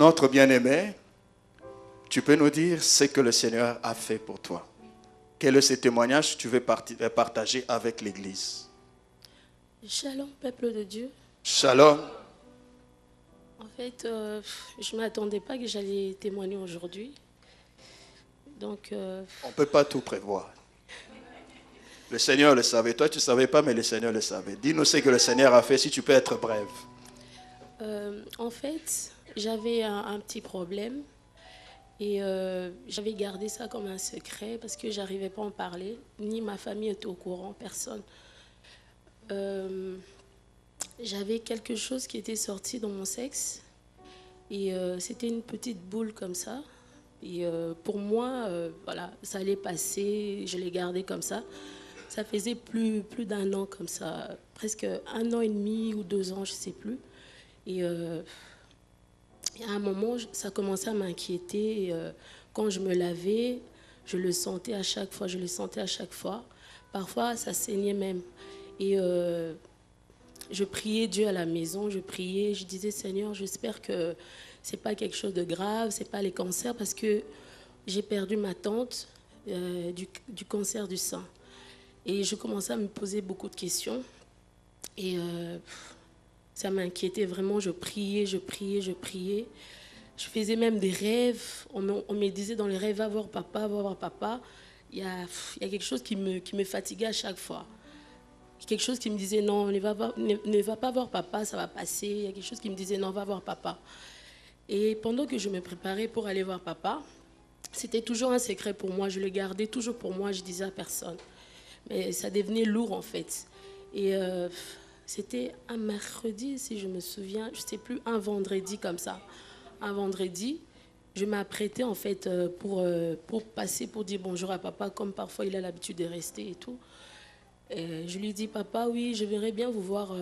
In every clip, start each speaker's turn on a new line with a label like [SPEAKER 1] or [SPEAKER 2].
[SPEAKER 1] Notre bien-aimé, tu peux nous dire ce que le Seigneur a fait pour toi. Quel est ce témoignage que tu veux partager avec l'Église?
[SPEAKER 2] Shalom, peuple de Dieu.
[SPEAKER 1] Shalom.
[SPEAKER 2] En fait, je ne m'attendais pas que j'allais témoigner aujourd'hui. Donc,
[SPEAKER 1] on ne peut pas tout prévoir. Le Seigneur le savait. Toi, tu ne savais pas, mais le Seigneur le savait. Dis-nous ce que le Seigneur a fait, si tu peux être brève.
[SPEAKER 2] En fait, j'avais un petit problème. Et j'avais gardé ça comme un secret parce que je n'arrivais pas à en parler. Ni ma famille était au courant, personne. J'avais quelque chose qui était sorti dans mon sexe. Et c'était une petite boule comme ça. Et pour moi, voilà, ça allait passer. Je l'ai gardé comme ça. Ça faisait plus d'un an comme ça. Presque 1 an et demi ou 2 ans, je ne sais plus. Et à un moment, ça commençait à m'inquiéter. Quand je me lavais, je le sentais à chaque fois. Parfois, ça saignait même. Et je priais Dieu à la maison. Je disais, Seigneur, j'espère que ce n'est pas quelque chose de grave, ce n'est pas les cancers, parce que j'ai perdu ma tante du cancer du sein. Et je commençais à me poser beaucoup de questions. Et ça m'inquiétait vraiment, je priais. Je faisais même des rêves. On me disait dans les rêves, va voir papa. Il y a quelque chose qui me fatiguait à chaque fois. Quelque chose qui me disait, non, ne va pas voir papa, ça va passer. Il y a quelque chose qui me disait, non, va voir papa. Et pendant que je me préparais pour aller voir papa, c'était toujours un secret pour moi. Je le gardais toujours pour moi, je disais à personne. Mais ça devenait lourd en fait. Et c'était un mercredi, si je me souviens, je ne sais plus, un vendredi comme ça. Un vendredi, je m'apprêtais en fait pour passer, pour dire bonjour à papa, comme parfois il a l'habitude de rester et tout. Et je lui dis, papa, oui, je verrais bien vous voir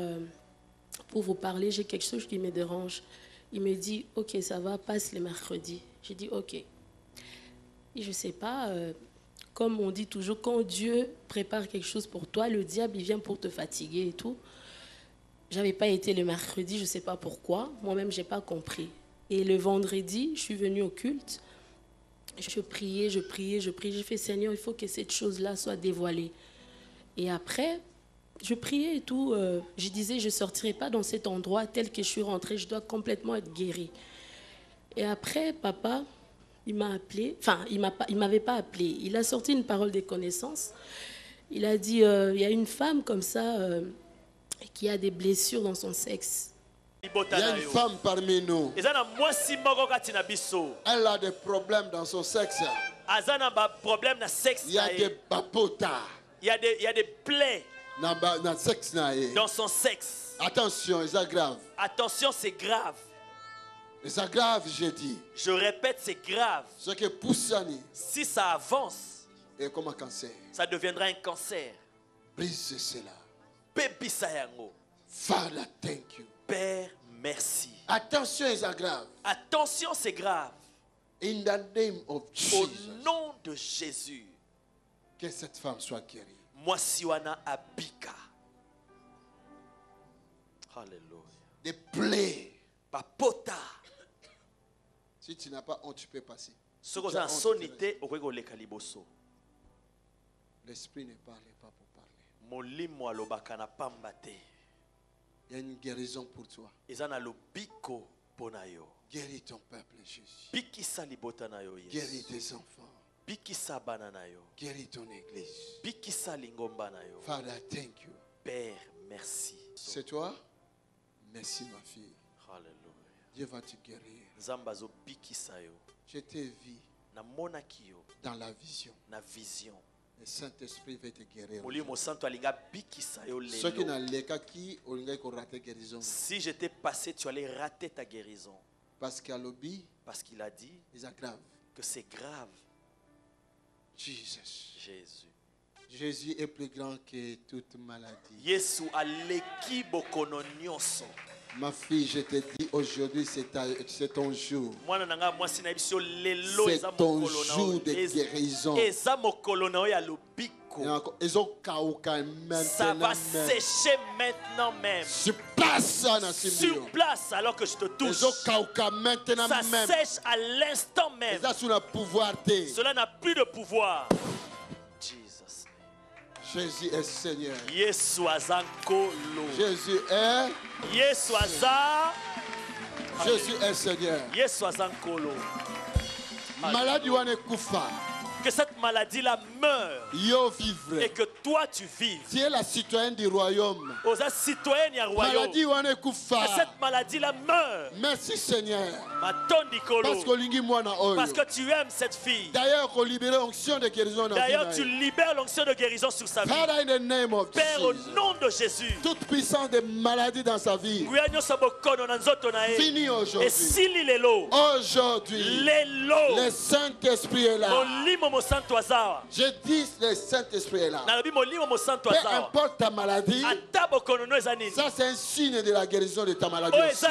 [SPEAKER 2] pour vous parler, j'ai quelque chose qui me dérange. Il me dit, ok, ça va, passe les mercredis. J'ai dit, ok. Et je ne sais pas, comme on dit toujours, quand Dieu prépare quelque chose pour toi, le diable, il vient pour te fatiguer et tout. Je n'avais pas été le mercredi, je ne sais pas pourquoi. Moi-même, je n'ai pas compris. Et le vendredi, je suis venue au culte. Je priais. J'ai fait, Seigneur, il faut que cette chose-là soit dévoilée. Et après, je priais et tout. Je disais, je ne sortirai pas dans cet endroit tel que je suis rentrée. Je dois complètement être guérie. Et après, papa, il m'a appelé. Enfin, il ne m'avait pas appelé. Il a sorti une parole de connaissance. Il a dit, il y a une femme comme ça qui a des blessures dans son sexe.
[SPEAKER 3] Il y a une femme parmi nous. Elle a des problèmes dans son sexe. Il y a des bapotas.
[SPEAKER 4] Il y a des plaies
[SPEAKER 3] dans
[SPEAKER 4] son sexe.
[SPEAKER 3] Attention, c'est grave.
[SPEAKER 4] Attention, c'est grave.
[SPEAKER 3] C'est grave, je dis.
[SPEAKER 4] Je répète, c'est grave.
[SPEAKER 3] Si
[SPEAKER 4] ça avance,
[SPEAKER 3] et comme un cancer,
[SPEAKER 4] ça deviendra un cancer.
[SPEAKER 3] Brise cela.
[SPEAKER 4] Father,
[SPEAKER 3] thank you.
[SPEAKER 4] Père, merci.
[SPEAKER 3] Attention, c'est grave.
[SPEAKER 4] Attention, c'est grave.
[SPEAKER 3] In the name of Jesus.
[SPEAKER 4] Au nom de Jésus.
[SPEAKER 3] Que cette femme soit guérie.
[SPEAKER 4] Mwasiwana abika. Alléluia.
[SPEAKER 3] Des plaies.
[SPEAKER 4] Papota.
[SPEAKER 3] Si tu n'as pas honte, tu peux passer. L'esprit ne parle pas pour parler. Il y a une guérison pour toi. Guéris ton peuple, Jésus. Guéris tes enfants. Guéris ton église. Father, thank you.
[SPEAKER 4] Père, merci.
[SPEAKER 3] C'est toi? Merci, ma fille.
[SPEAKER 4] Alléluia.
[SPEAKER 3] Dieu va te guérir. Je t'ai vu dans la vision. Le Saint-Esprit va te guérir.
[SPEAKER 4] Si j'étais passé, tu allais rater ta guérison.
[SPEAKER 3] Parce qu'il
[SPEAKER 4] a dit que c'est grave.
[SPEAKER 3] Jésus. Jésus est plus grand que toute maladie. Ma fille, je te dis aujourd'hui, c'est ton jour. C'est ton jour de guérison.
[SPEAKER 4] Ça va sécher maintenant même. Sur place, alors que je te touche. Ça sèche à l'instant même. Cela n'a plus de pouvoir.
[SPEAKER 3] Jésus est Seigneur.
[SPEAKER 4] Jésus
[SPEAKER 3] est.
[SPEAKER 4] Jésus
[SPEAKER 3] est Seigneur. Maladie wane kufa.
[SPEAKER 4] Que cette maladie-là meure. Et que toi tu vives.
[SPEAKER 3] Tu es la citoyenne du royaume.
[SPEAKER 4] Maladie wane kufa. Que cette maladie-là meure.
[SPEAKER 3] Merci Seigneur.
[SPEAKER 4] Parce que tu aimes cette fille.
[SPEAKER 3] D'ailleurs,
[SPEAKER 4] tu libères l'onction de guérison sur sa vie. Père, au nom de Jésus.
[SPEAKER 3] Toute puissance de maladie dans sa vie.
[SPEAKER 4] Fini aujourd'hui.
[SPEAKER 3] Aujourd'hui. Le Saint-Esprit est là. Je dis le Saint-Esprit est là. Peu importe ta maladie. Ça c'est un signe de la guérison de ta maladie aussi.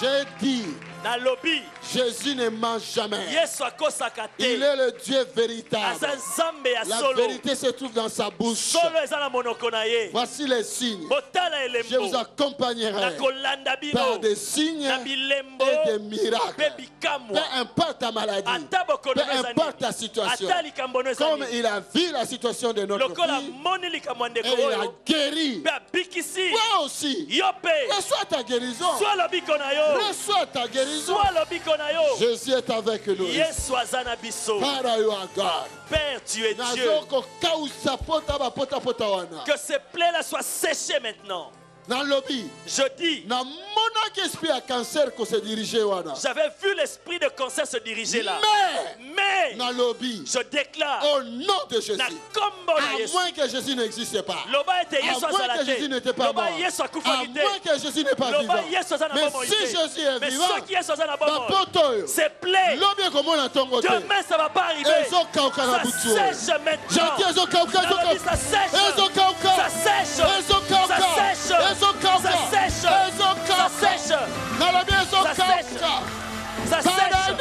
[SPEAKER 3] J'ai dit, Jésus ne ment jamais. Il est le Dieu véritable. La vérité se trouve dans sa bouche. Voici les signes. Je vous accompagnerai par des signes et des miracles. Peu importe ta maladie, peu importe ta situation, comme il a vu la situation de notre fille et il a guéri, toi aussi, reçois ta guérison. Reçois ta guérison. Jésus est avec nous. Father, you are God.
[SPEAKER 4] Père, tu es Dieu. Que ces plaies-là soient séchées maintenant. Je dis, j'avais vu l'esprit de cancer se diriger là. Mais je déclare,
[SPEAKER 3] au nom de Jésus, à moins que Jésus n'existe pas, à moins que Jésus n'était pas mort, à moins que Jésus n'est pas vivant, mais si Jésus est vivant,
[SPEAKER 4] ces plaies, demain ça va pas arriver. Ça sèche maintenant. Ça sèche. Ça sèche. Ça sèche.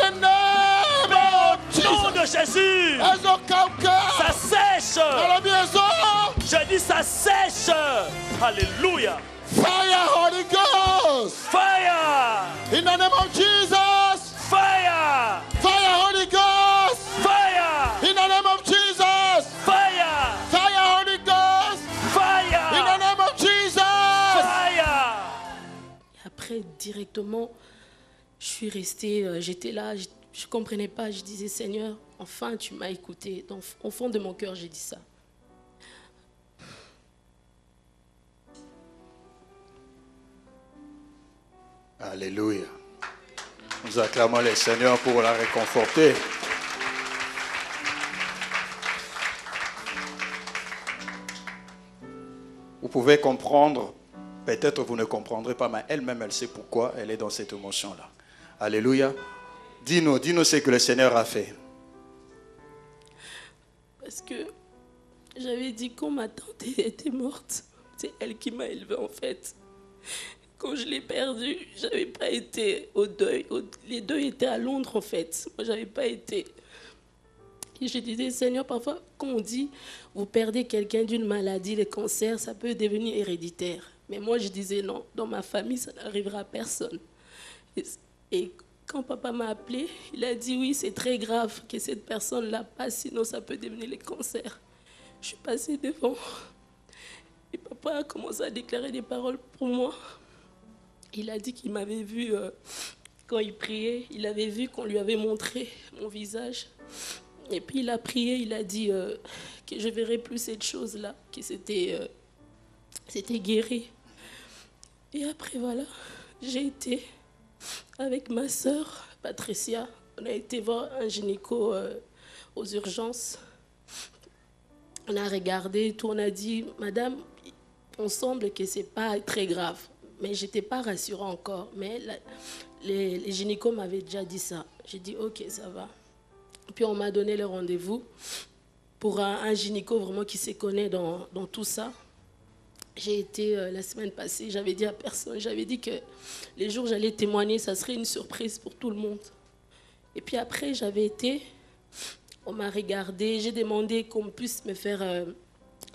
[SPEAKER 4] Au nom de Jésus. Ça sèche. Je dis ça sèche. Alléluia.
[SPEAKER 3] Fire, Holy Ghost.
[SPEAKER 4] Fire.
[SPEAKER 3] In the name of Jesus.
[SPEAKER 4] Fire.
[SPEAKER 3] Fire, Holy Ghost.
[SPEAKER 4] Fire.
[SPEAKER 3] In the name of Jesus.
[SPEAKER 4] Fire.
[SPEAKER 3] Fire, Holy Ghost.
[SPEAKER 4] Fire.
[SPEAKER 3] In the name of Jesus.
[SPEAKER 4] Fire.
[SPEAKER 2] Après, directement, je suis restée, j'étais là, je ne comprenais pas. Je disais, Seigneur, enfin, tu m'as écouté. Donc, au fond de mon cœur, j'ai dit ça.
[SPEAKER 1] Alléluia. Nous acclamons le Seigneur pour la réconforter. Vous pouvez comprendre, peut-être vous ne comprendrez pas, mais elle-même, elle sait pourquoi elle est dans cette émotion-là. Alléluia. Dis-nous ce que le Seigneur a fait.
[SPEAKER 2] Parce que j'avais dit quand ma tante était morte, c'est elle qui m'a élevée en fait. Quand je l'ai perdue, je n'avais pas été au deuil. Les deuils étaient à Londres en fait. Moi, je n'avais pas été. Et je disais, Seigneur, parfois, quand on dit, vous perdez quelqu'un d'une maladie, le cancer, ça peut devenir héréditaire. Mais moi, je disais, non, dans ma famille, ça n'arrivera à personne. Et quand papa m'a appelé, il a dit, oui, c'est très grave que cette personne-là passe, sinon ça peut devenir le cancer. Je suis passée devant. Et papa a commencé à déclarer des paroles pour moi. Il a dit qu'il m'avait vu quand il priait. Il avait vu qu'on lui avait montré mon visage. Et puis il a prié, il a dit que je ne verrais plus cette chose-là, que c'était guéri. Et après, voilà, j'ai été avec ma sœur, Patricia. On a été voir un gynéco aux urgences. On a regardé, tout, on a dit, Madame, on semble que ce n'est pas très grave. Mais je n'étais pas rassurée encore. Mais les gynécos m'avaient déjà dit ça. J'ai dit, ok, ça va. Puis on m'a donné le rendez-vous pour un gynéco vraiment qui se connaît dans tout ça. J'ai été la semaine passée, j'avais dit à personne, j'avais dit que les jours où j'allais témoigner, ça serait une surprise pour tout le monde. Et puis après, j'avais été On m'a regardé, j'ai demandé qu'on puisse me faire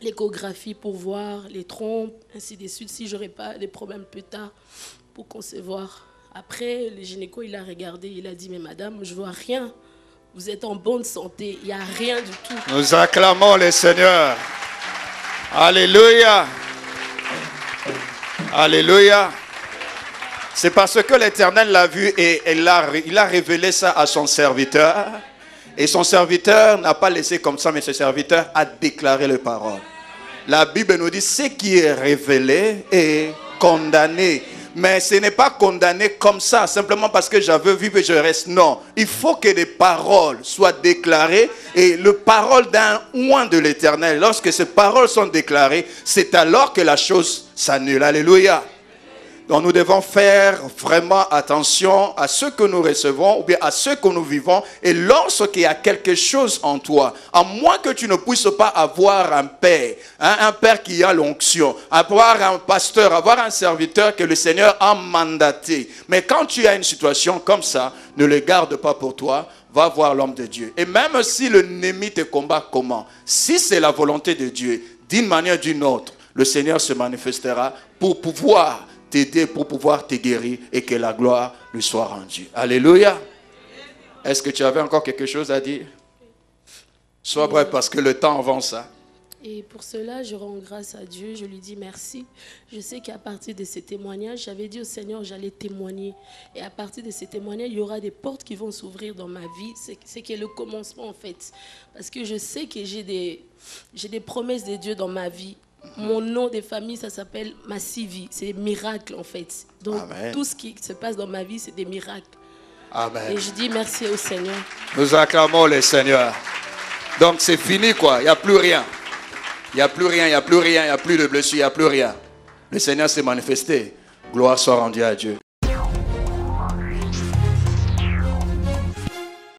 [SPEAKER 2] l'échographie pour voir les trompes, ainsi de suite, si j'aurais pas des problèmes plus tard pour concevoir. Après, le gynéco, il a regardé, il a dit, mais madame, je vois rien. Vous êtes en bonne santé, il n'y a rien du tout.
[SPEAKER 1] Nous acclamons le Seigneur. Alléluia. Alléluia. C'est parce que l'Éternel l'a vu et il a révélé ça à son serviteur. Et son serviteur n'a pas laissé comme ça, mais ce serviteur a déclaré les paroles. La Bible nous dit, ce qui est révélé est condamné. Mais ce n'est pas condamné comme ça, simplement parce que j'avais vu et je reste. Non, il faut que des paroles soient déclarées. Et le parole d'un oint de l'Éternel, lorsque ces paroles sont déclarées, c'est alors que la chose s'annule. Alléluia. Donc nous devons faire vraiment attention à ce que nous recevons ou bien à ce que nous vivons. Et lorsqu'il y a quelque chose en toi, à moins que tu ne puisses pas avoir un père, un père qui a l'onction, avoir un pasteur, avoir un serviteur que le Seigneur a mandaté. Mais quand tu as une situation comme ça, ne le garde pas pour toi, va voir l'homme de Dieu. Et même si l'ennemi te combat comment, si c'est la volonté de Dieu, d'une manière ou d'une autre, le Seigneur se manifestera pour pouvoir t'aider, pour pouvoir te guérir et que la gloire lui soit rendue. Alléluia. Est-ce que tu avais encore quelque chose à dire? Sois bref parce que le temps avance.
[SPEAKER 2] Et pour cela, je rends grâce à Dieu, je lui dis merci. Je sais qu'à partir de ces témoignages, j'avais dit au Seigneur, j'allais témoigner. Et à partir de ces témoignages, il y aura des portes qui vont s'ouvrir dans ma vie. C'est que le commencement en fait. Parce que je sais que j'ai des promesses de Dieu dans ma vie. Mon nom de famille, ça s'appelle Massivi. C'est des miracles en fait. Donc Amen. Tout ce qui se passe dans ma vie, c'est des miracles.
[SPEAKER 1] Amen.
[SPEAKER 2] Et je dis merci au Seigneur.
[SPEAKER 1] Nous acclamons le Seigneur. Donc c'est fini quoi, il n'y a plus rien. Il n'y a plus rien, il n'y a plus rien, il n'y a plus de blessure, il n'y a plus rien. Le Seigneur s'est manifesté. Gloire soit rendue à Dieu.